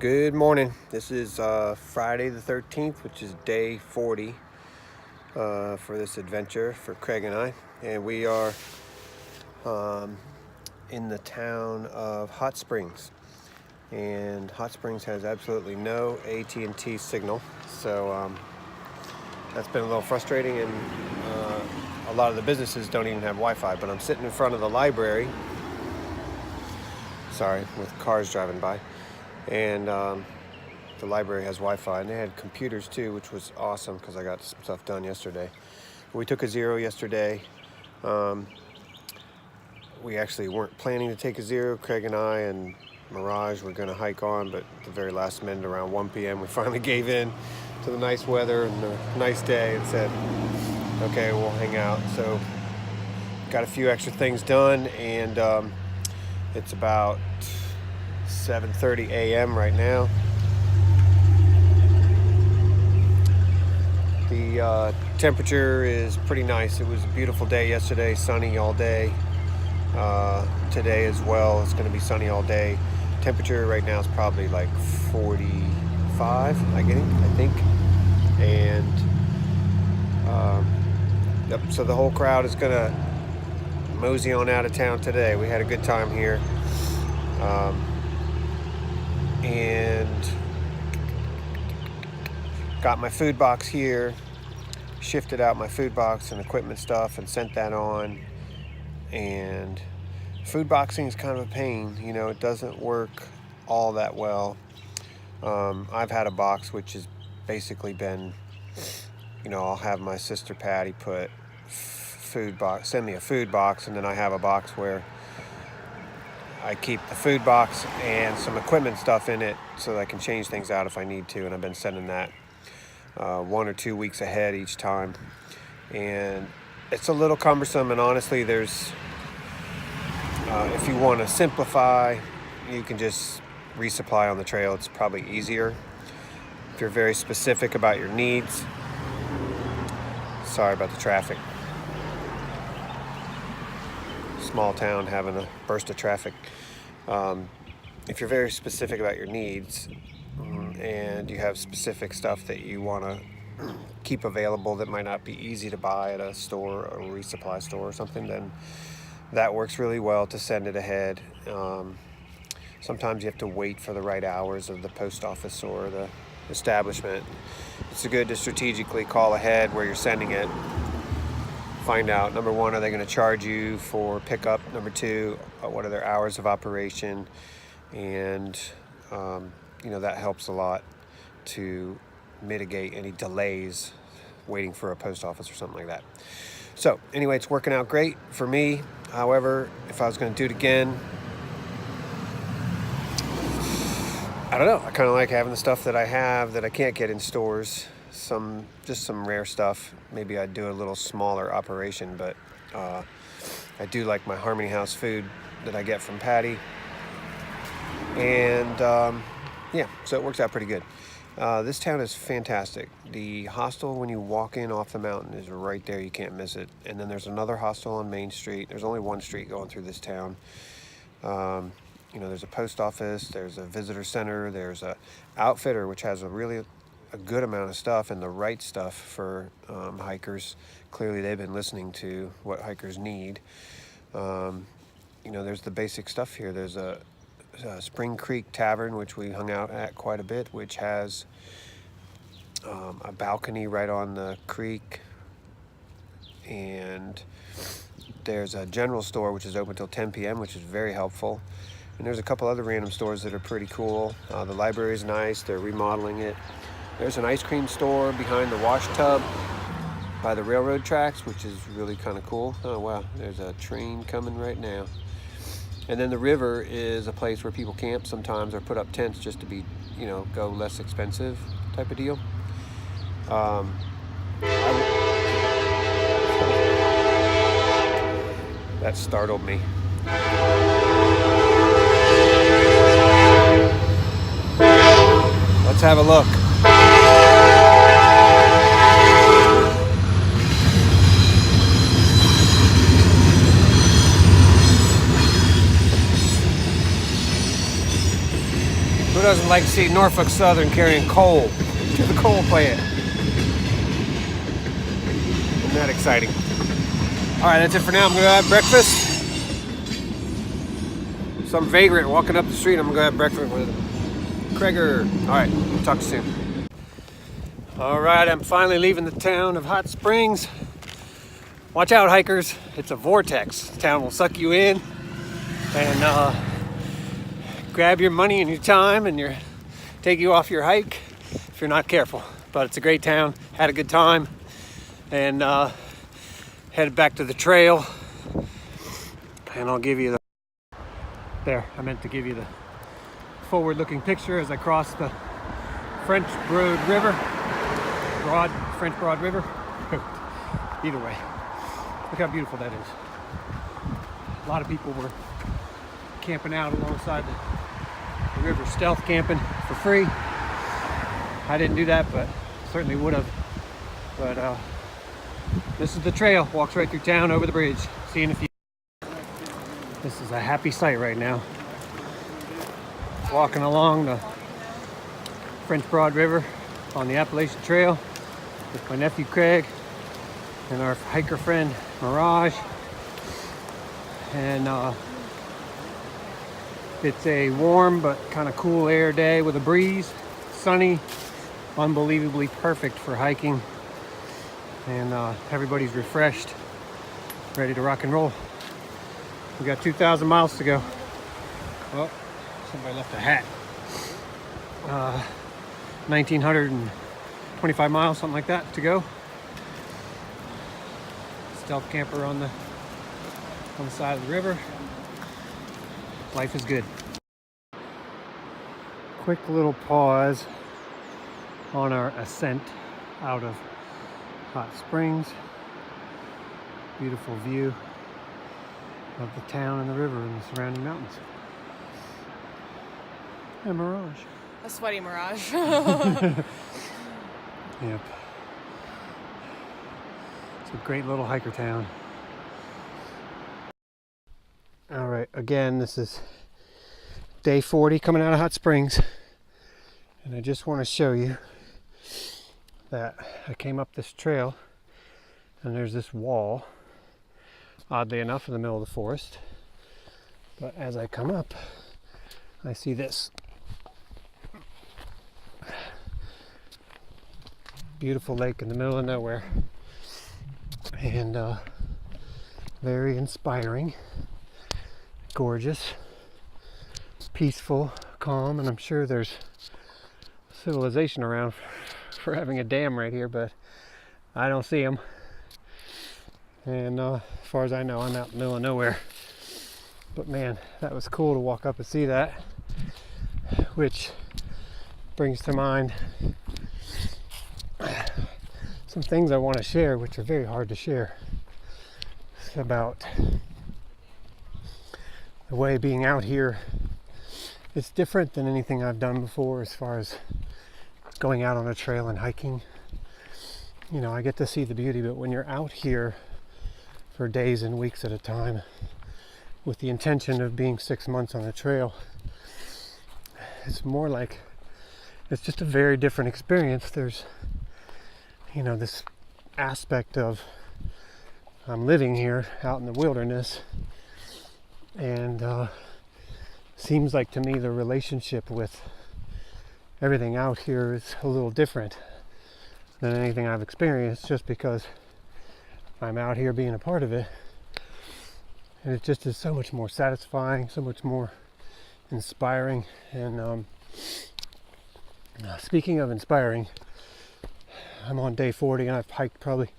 Good morning. This is Friday the 13th, which is day 40 for this adventure for Craig and I. And we are in the town of Hot Springs. And Hot Springs has absolutely no AT&T signal. So that's been a little frustrating, and a lot of the businesses don't even have Wi-Fi. But I'm sitting in front of the library. Sorry, with cars driving by. And the library has Wi-Fi, and they had computers too, which was awesome because I got some stuff done yesterday. We took a zero yesterday. We actually weren't planning to take a zero. Craig and I and Mirage were going to hike on, but at the very last minute, around 1 p.m., we finally gave in to the nice weather and the nice day and said, okay, we'll hang out. So got a few extra things done, and it's about 7:30 a.m. right now. The temperature is pretty nice. It was a beautiful day yesterday, sunny all day. Today as well, it's going to be sunny all day. Temperature right now is probably like 45, I think. And yep, so the whole crowd is going to mosey on out of town today. We had a good time here. And got my food box here, shifted out my food box and equipment stuff and sent that on. And food boxing is kind of a pain, it doesn't work all that well. I've had a box which has basically been, I'll have my sister Patty send me a food box, and then I have a box where I keep the food box and some equipment stuff in it so that I can change things out if I need to. And I've been sending that 1 or 2 weeks ahead each time. And it's a little cumbersome. And honestly, if you want to simplify, you can just resupply on the trail. It's probably easier. If you're very specific about your needs. Sorry about the traffic. Small town having a burst of traffic. If you're very specific about your needs and you have specific stuff that you want to keep available that might not be easy to buy at a store or a resupply store or something, then that works really well to send it ahead. Sometimes you have to wait for the right hours of the post office or the establishment. It's good to strategically call ahead where you're sending it. Find out, number one, are they going to charge you for pickup? Number two, what are their hours of operation? And, that helps a lot to mitigate any delays waiting for a post office or something like that. So anyway, it's working out great for me. However, if I was going to do it again, I don't know. I kind of like having the stuff that I have that I can't get in stores. Just some rare stuff. Maybe I'd do a little smaller operation, but I do like my Harmony House food that I get from Patty. And so it works out pretty good. This town is fantastic. The hostel, when you walk in off the mountain, is right there. You can't miss it. And then there's another hostel on Main Street. There's only one street going through this town. There's a post office. There's a visitor center. There's a outfitter, which has a good amount of stuff and the right stuff for hikers. Clearly, they've been listening to what hikers need. There's the basic stuff here. There's a Spring Creek Tavern, which we hung out at quite a bit, which has a balcony right on the creek. And there's a general store, which is open till 10 p.m., which is very helpful. And there's a couple other random stores that are pretty cool. The library is nice. They're remodeling it. There's an ice cream store behind the wash tub by the railroad tracks, which is really kind of cool. Oh, wow. There's a train coming right now. And then the river is a place where people camp sometimes or put up tents just to be, go less expensive type of deal. That startled me. Let's have a look. Who doesn't like to see Norfolk Southern carrying coal to the coal plant? Isn't that exciting? All right, that's it for now. I'm gonna have breakfast. Some vagrant walking up the street. I'm gonna have breakfast with him. Kreger. All right, we'll talk soon. All right, I'm finally leaving the town of Hot Springs. Watch out, hikers. It's a vortex. The town will suck you in and grab your money and your time and take you off your hike if you're not careful. But it's a great town. Had a good time and headed back to the trail. And I'll give you I meant to give you the forward-looking picture as I cross the French Broad River. French Broad River. Either way, look how beautiful that is. A lot of people were camping out alongside the river, stealth camping for free. I didn't do that, but certainly would have. But this is the trail. Walks right through town over the bridge. See you in a few. This is a happy sight right now. Walking along the French Broad River on the Appalachian Trail with my nephew Craig and our hiker friend Mirage. And it's a warm but kind of cool air day with a breeze, sunny, unbelievably perfect for hiking. And everybody's refreshed, ready to rock and roll. We got 2,000 miles to go. Oh, somebody left a hat. 1,925 miles, something like that, to go. Stealth camper on the side of the river. Life is good. Quick little pause on our ascent out of Hot Springs. Beautiful view of the town and the river and the surrounding mountains. And Mirage. A sweaty Mirage. Yep. It's a great little hiker town. All right, again, this is day 40 coming out of Hot Springs. And I just want to show you that I came up this trail and there's this wall, oddly enough, in the middle of the forest. But as I come up, I see this beautiful lake in the middle of nowhere, and very inspiring, gorgeous, peaceful, calm, and I'm sure there's civilization around for having a dam right here, but I don't see them. And as far as I know, I'm out in the middle of nowhere. But man, that was cool to walk up and see that, which brings to mind some things I want to share, which are very hard to share. It's about the way being out here. It's different than anything I've done before as far as going out on a trail and hiking. You know, I get to see the beauty, but when you're out here for days and weeks at a time with the intention of being 6 months on a trail, it's more like, it's just a very different experience. There's, you know, this aspect of I'm living here out in the wilderness, and seems like to me the relationship with everything out here is a little different than anything I've experienced, just because I'm out here being a part of it. And it just is so much more satisfying, so much more inspiring. And speaking of inspiring, I'm on day 40 and I've hiked probably,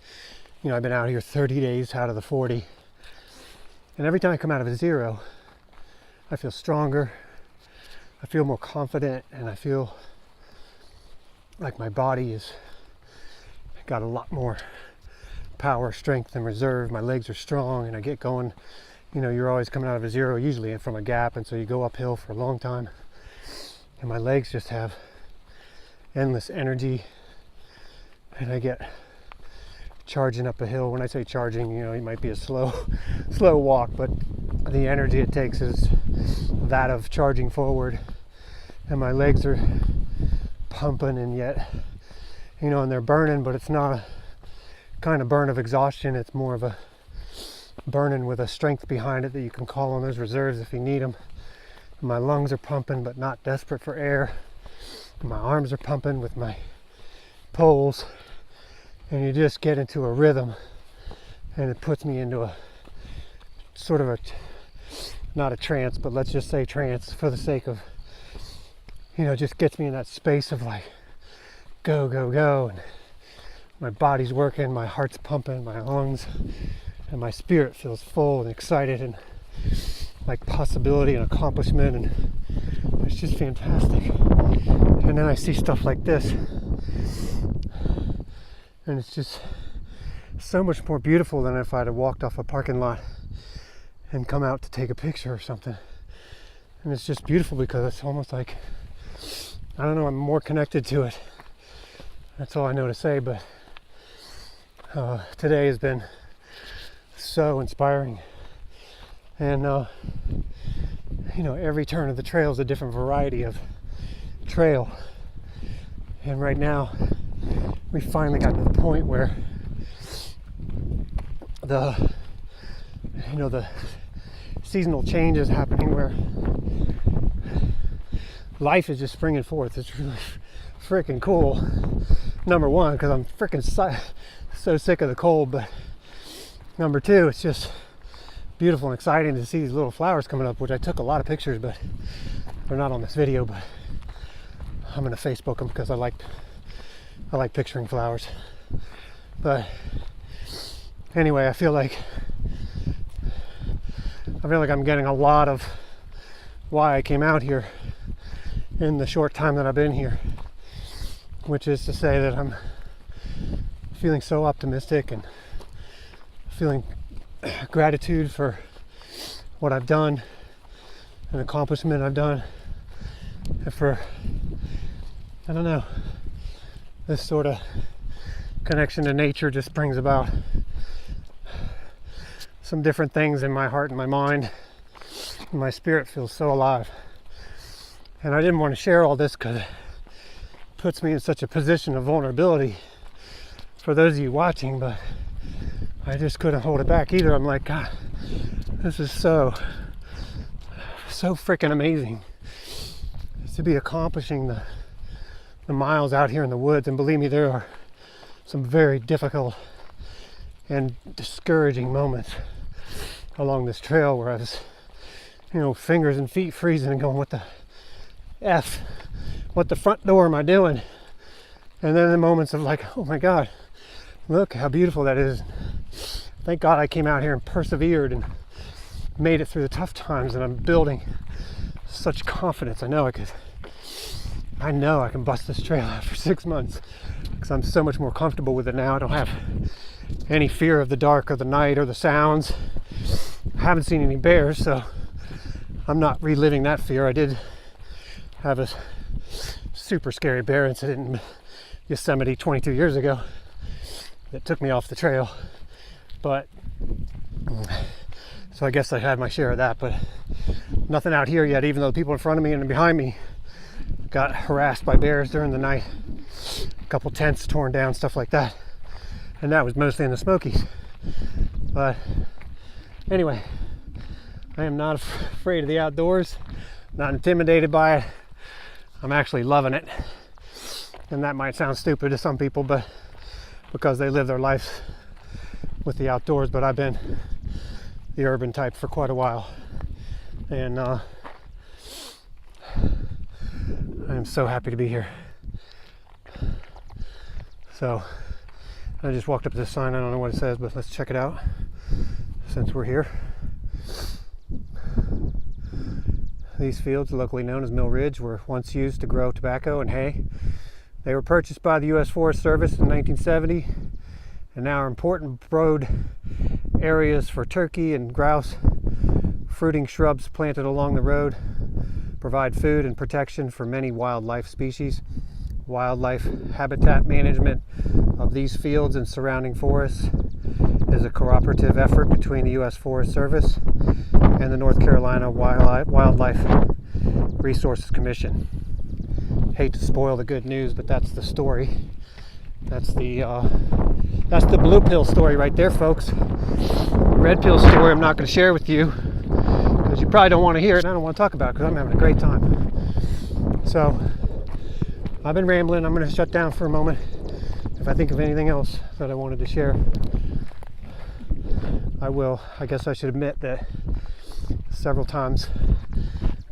you know, I've been out here 30 days out of the 40. And every time I come out of a zero, I feel stronger, I feel more confident, and I feel like my body has got a lot more power, strength, and reserve. My legs are strong and I get going. You know, you're always coming out of a zero usually from a gap, and so you go uphill for a long time, and my legs just have endless energy, and I get charging up a hill. When I say charging, you know, it might be a slow walk, but the energy it takes is that of charging forward and my legs are pumping, and yet, you know, and they're burning, but it's not a kind of burn of exhaustion. It's more of a burning with a strength behind it that you can call on those reserves if you need them. My lungs are pumping, but not desperate for air. My arms are pumping with my poles, and you just get into a rhythm, and it puts me into a sort of a, not a trance, but let's just say trance for the sake of, you know, just gets me in that space of like, go, go, go, and my body's working, my heart's pumping, my lungs, and my spirit feels full and excited and like possibility and accomplishment, and it's just fantastic. And then I see stuff like this, and it's just so much more beautiful than if I'd have walked off a parking lot and come out to take a picture or something. And it's just beautiful because it's almost like, I don't know, I'm more connected to it. That's all I know to say, but today has been so inspiring. And you know, every turn of the trail is a different variety of trail. And right now, we finally got to the point where the seasonal change is happening, where life is just springing forth. It's really freaking cool. Number one, because I'm freaking so sick of the cold, but number two, it's just beautiful and exciting to see these little flowers coming up, which I took a lot of pictures, but they're not on this video, but I'm gonna Facebook them because I like picturing flowers. But anyway, I feel like I'm getting a lot of why I came out here in the short time that I've been here, which is to say that I'm feeling so optimistic and feeling gratitude for what I've done, an accomplishment I've done, and for, I don't know, this sort of connection to nature just brings about some different things in my heart and my mind, and my spirit feels so alive. And I didn't want to share all this because it puts me in such a position of vulnerability for those of you watching, but I just couldn't hold it back either. I'm like, God, this is so freaking amazing to be accomplishing the miles out here in the woods. And believe me, there are some very difficult and discouraging moments along this trail where I was, you know, fingers and feet freezing and going, what the F, what the front door am I doing? And then the moments of like, oh my God, look how beautiful that is. Thank God I came out here and persevered and made it through the tough times, and I'm building such confidence. I know I can bust this trail out for 6 months because I'm so much more comfortable with it now. I don't have any fear of the dark or the night or the sounds. I haven't seen any bears, so I'm not reliving that fear. I did have a super scary bear incident in Yosemite 22 years ago that took me off the trail, but so I guess I had my share of that, but nothing out here yet, even though the people in front of me and behind me got harassed by bears during the night. A couple tents torn down, stuff like that, and that was mostly in the Smokies. But anyway, I am not afraid of the outdoors, not intimidated by it. I'm actually loving it, and that might sound stupid to some people, but because they live their life with the outdoors. But I've been the urban type for quite a while, and I am so happy to be here. So I just walked up to this sign. I don't know what it says, but let's check it out since we're here. These fields, locally known as Mill Ridge, were once used to grow tobacco and hay. They were purchased by the U.S. Forest Service in 1970 and now are important broad areas for turkey and grouse. Fruiting shrubs planted along the road provide food and protection for many wildlife species. Wildlife habitat management of these fields and surrounding forests is a cooperative effort between the U.S. Forest Service and the North Carolina Wildlife Resources Commission. hate to spoil the good news, but that's the story. That's the blue pill story right there, folks. The red pill story I'm not going to share with you because you probably don't want to hear it. I don't want to talk about it because I'm having a great time. So I've been rambling. I'm going to shut down for a moment. If I think of anything else that I wanted to share, I will. I guess I should admit that several times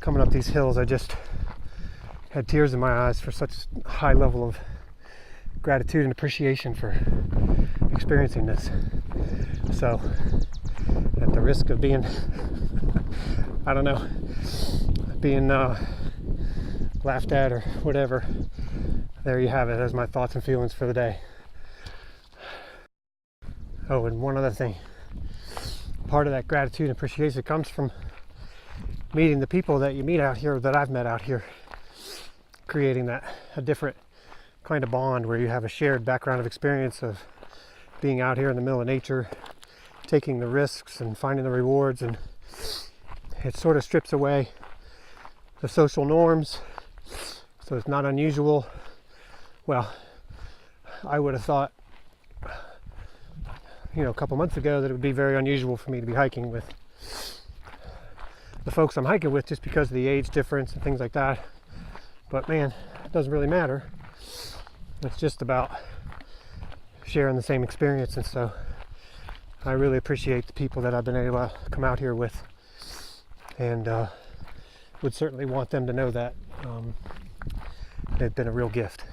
coming up these hills, I just had tears in my eyes for such a high level of gratitude and appreciation for experiencing this. So, at the risk of being, I don't know, being laughed at or whatever, there you have it. There's my thoughts and feelings for the day. Oh, and one other thing. Part of that gratitude and appreciation comes from meeting the people that you meet out here, that I've met out here, creating a different kind of bond where you have a shared background of experience of being out here in the middle of nature, taking the risks and finding the rewards, and it sort of strips away the social norms, so it's not unusual. Well, I would have thought, a couple months ago that it would be very unusual for me to be hiking with the folks I'm hiking with, just because of the age difference and things like that. But man, it doesn't really matter. It's just about sharing the same experience. And so I really appreciate the people that I've been able to come out here with, and would certainly want them to know that they've been a real gift.